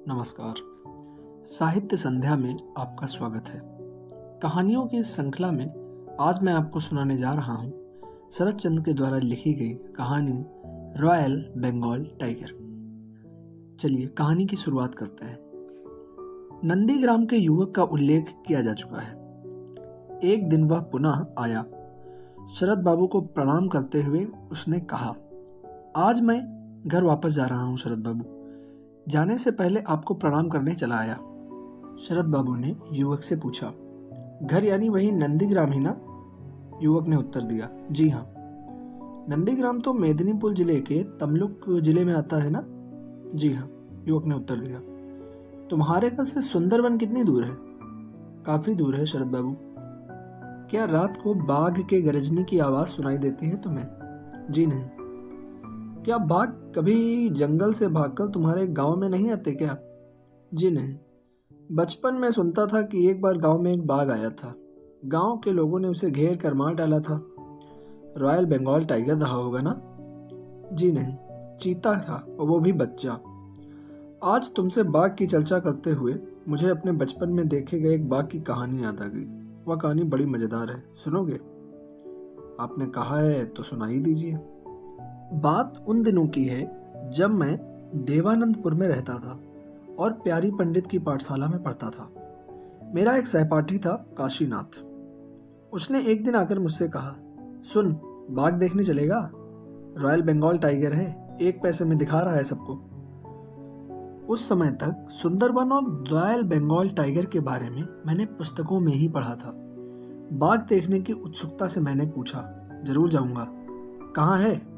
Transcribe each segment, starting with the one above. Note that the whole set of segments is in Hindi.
नमस्कार। साहित्य संध्या में आपका स्वागत है। कहानियों की इस श्रृंखला में आज मैं आपको सुनाने जा रहा हूँ शरत चंद्र के द्वारा लिखी गई कहानी रॉयल बंगाल टाइगर। चलिए कहानी की शुरुआत करते हैं। नंदीग्राम के युवक का उल्लेख किया जा चुका है। एक दिन वह पुनः आया। शरत बाबू को प्रणाम करते हुए उसने कहा, आज मैं घर वापस जा रहा हूँ शरत बाबू। जाने से पहले आपको प्रणाम करने चला आया। शरत बाबू ने युवक से पूछा, घर यानी वही नंदीग्राम ही ना? युवक ने उत्तर दिया, जी हाँ। नंदीग्राम तो मेदिनीपुर जिले के तमलुक जिले में आता है ना? जी हाँ, युवक ने उत्तर दिया। तुम्हारे घर से सुंदरवन कितनी दूर है? काफी दूर है शरत बाबू। क्या रात को बाघ के गरजने की आवाज सुनाई देती है तुम्हें? जी नहीं। क्या बाघ कभी जंगल से भागकर तुम्हारे गांव में नहीं आते क्या? जी नहीं। बचपन में सुनता था कि एक बार गांव में एक बाघ आया था। गांव के लोगों ने उसे घेर कर मार डाला था। रॉयल बंगाल टाइगर रहा होगा ना? जी नहीं, चीता था और वो भी बच्चा। आज तुमसे बाघ की चर्चा करते हुए मुझे अपने बचपन में देखे गए एक बाघ की कहानी याद आ गई। वह कहानी बड़ी मजेदार है, सुनोगे? आपने कहा है तो सुना ही दीजिए। बात उन दिनों की है जब मैं देवानंदपुर में रहता था और प्यारी पंडित की पाठशाला में पढ़ता था। मेरा एक सहपाठी था काशीनाथ। उसने एक दिन आकर मुझसे कहा, सुन, बाघ देखने चलेगा? रॉयल बंगाल टाइगर है, 1 पैसे में दिखा रहा है सबको। उस समय तक सुंदरवन और रॉयल बंगाल टाइगर के बारे में मैंने पुस्तकों में ही पढ़ा था। बाघ देखने की उत्सुकता से मैंने पूछा, जरूर जाऊंगा, कहाँ है?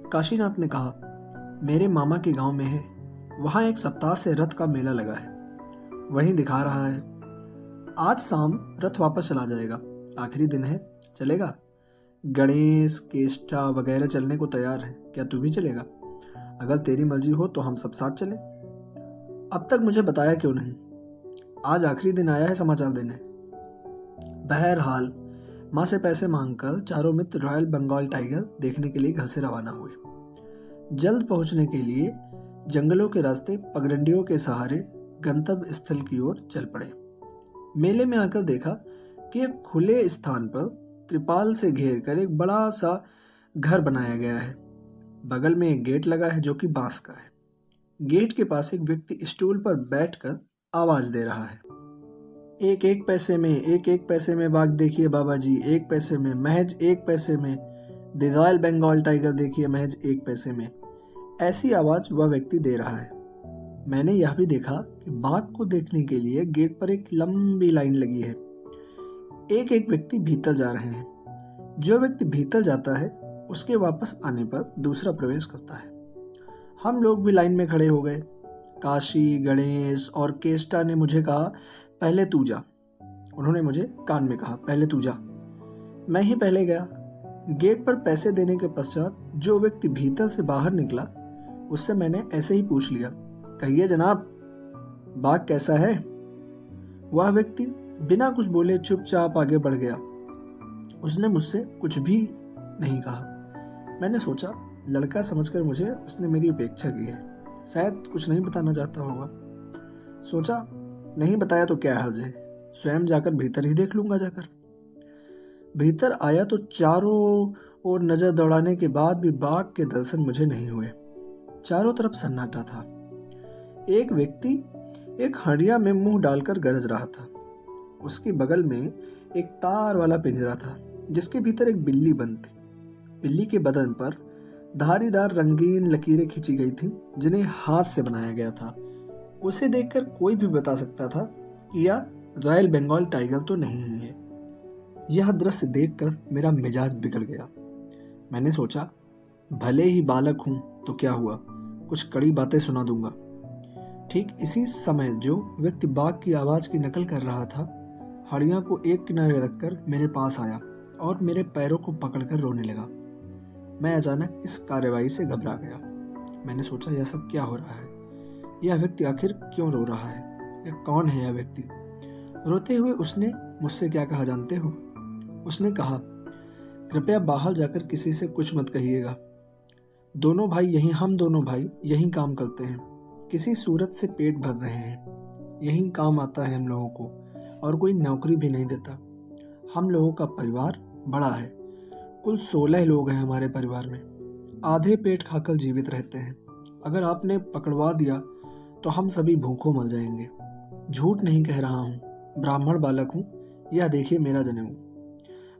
काशीनाथ ने कहा, मेरे मामा के गांव में है। वहां एक सप्ताह से रथ का मेला लगा है, वहीं दिखा रहा है। आज शाम रथ वापस चला जाएगा, आखिरी दिन है, चलेगा? गणेश केष्टा वगैरह चलने को तैयार है, क्या तू भी चलेगा? अगर तेरी मर्जी हो तो हम सब साथ चले। अब तक मुझे बताया क्यों नहीं? आज आखिरी दिन आया है समाचार देने। बहरहाल माँ से पैसे मांगकर चारों मित्र रॉयल बंगाल टाइगर देखने के लिए घर से रवाना हुए। जल्द पहुंचने के लिए जंगलों के रास्ते पगडंडियों के सहारे गंतव्य स्थल की ओर चल पड़े। मेले में आकर देखा कि एक खुले स्थान पर त्रिपाल से घेर कर एक बड़ा सा घर बनाया गया है। बगल में एक गेट लगा है जो कि बांस का है। गेट के पास एक व्यक्ति स्टूल पर बैठकर आवाज दे रहा है, एक एक पैसे में, एक एक पैसे में बाघ देखिए बाबा जी, 1 पैसे में, महज 1 पैसे में। द रॉयल बंगाल टाइगर देखिए महज 1 पैसे में। ऐसी आवाज वह व्यक्ति दे रहा है। मैंने यह भी देखा कि बाघ को देखने के लिए गेट पर एक लंबी लाइन लगी है। एक एक व्यक्ति भीतर जा रहे हैं। जो व्यक्ति भीतर जाता है उसके वापस आने पर दूसरा प्रवेश करता है। हम लोग भी लाइन में खड़े हो गए। काशी, गणेश और केष्टा ने मुझे कहा, पहले तू जा। उन्होंने मुझे कान में कहा, पहले तू जा। मैं ही पहले गया। गेट पर पैसे देने के पश्चात जो व्यक्ति भीतर से बाहर निकला उससे मैंने ऐसे ही पूछ लिया, कहिए जनाब, बाघ कैसा है? वह व्यक्ति बिना कुछ बोले चुपचाप आगे बढ़ गया। उसने मुझसे कुछ भी नहीं कहा। मैंने सोचा लड़का समझकर मुझे उसने मेरी उपेक्षा की है, शायद कुछ नहीं बताना चाहता होगा। सोचा नहीं बताया तो क्या हर्ज है, स्वयं जाकर भीतर ही देख लूंगा। जाकर भीतर आया तो चारों ओर नजर दौड़ाने के बाद भी बाघ के दर्शन मुझे नहीं हुए। चारों तरफ सन्नाटा था। एक व्यक्ति एक हंडिया में मुंह डालकर गरज रहा था। उसके बगल में एक तार वाला पिंजरा था जिसके भीतर एक बिल्ली बंद थी। बिल्ली के बदन पर धारीदार रंगीन लकीरें खींची गई थी जिन्हें हाथ से बनाया गया था। उसे देखकर कोई भी बता सकता था कि यह रॉयल बंगाल टाइगर तो नहीं है। यह दृश्य देखकर मेरा मिजाज बिगड़ गया। मैंने सोचा भले ही बालक हूं तो क्या हुआ, कुछ कड़ी बातें सुना दूंगा। ठीक इसी समय जो व्यक्ति बाघ की आवाज की नकल कर रहा था हड़िया को एक किनारे रखकर मेरे पास आया और मेरे पैरों को पकड़कर रोने लगा। मैं अचानक इस कार्यवाही से घबरा गया। मैंने सोचा यह सब क्या हो रहा है? यह व्यक्ति आखिर क्यों रो रहा है? यह कौन है यह व्यक्ति? रोते हुए उसने मुझसे क्या कहा जानते हो? उसने कहा, कृपया बाहर जाकर किसी से कुछ मत कहिएगा। हम दोनों भाई यहीं काम करते हैं। किसी सूरत से पेट भर रहे हैं, यही काम आता है हम लोगों को, और कोई नौकरी भी नहीं देता। हम लोगों का परिवार बड़ा है, कुल 16 लोग हैं हमारे परिवार में। आधे पेट खाकर जीवित रहते हैं। अगर आपने पकड़वा दिया तो हम सभी भूखों मर जाएंगे। झूठ नहीं कह रहा हूँ, ब्राह्मण बालक हूँ, यह देखिए मेरा जनेऊ।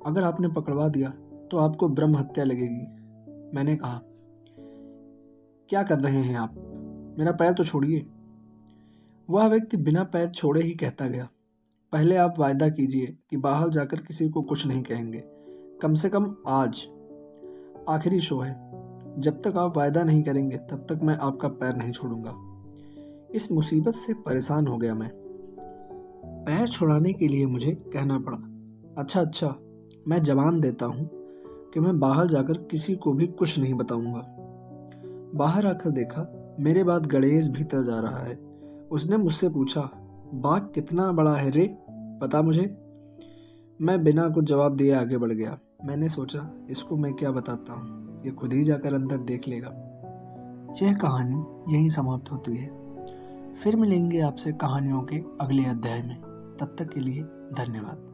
अगर आपने पकड़वा दिया तो आपको ब्रह्म हत्या लगेगी। मैंने कहा, क्या कर रहे हैं आप, मेरा पैर तो छोड़िए। वह व्यक्ति बिना पैर छोड़े ही कहता गया, पहले आप वायदा कीजिए कि बाहर जाकर किसी को कुछ नहीं कहेंगे, कम से कम आज। आखिरी शो है, जब तक आप वायदा नहीं करेंगे तब तक मैं आपका पैर नहीं छोड़ूंगा। इस मुसीबत से परेशान हो गया मैं। पैर छुड़ाने के लिए मुझे कहना पड़ा, अच्छा, मैं जबान देता हूँ कि मैं बाहर जाकर किसी को भी कुछ नहीं बताऊंगा। बाहर आकर देखा मेरे बाद गणेश भीतर जा रहा है। उसने मुझसे पूछा, बाग कितना बड़ा है रे, पता मुझे। मैं बिना कुछ जवाब दिए आगे बढ़ गया। मैंने सोचा, इसको मैं क्या बताता हूँ, ये खुद ही जाकर अंदर देख लेगा। यह कहानी यहीं समाप्त होती है। फिर मिलेंगे आपसे कहानियों के अगले अध्याय में। तब तक के लिए धन्यवाद।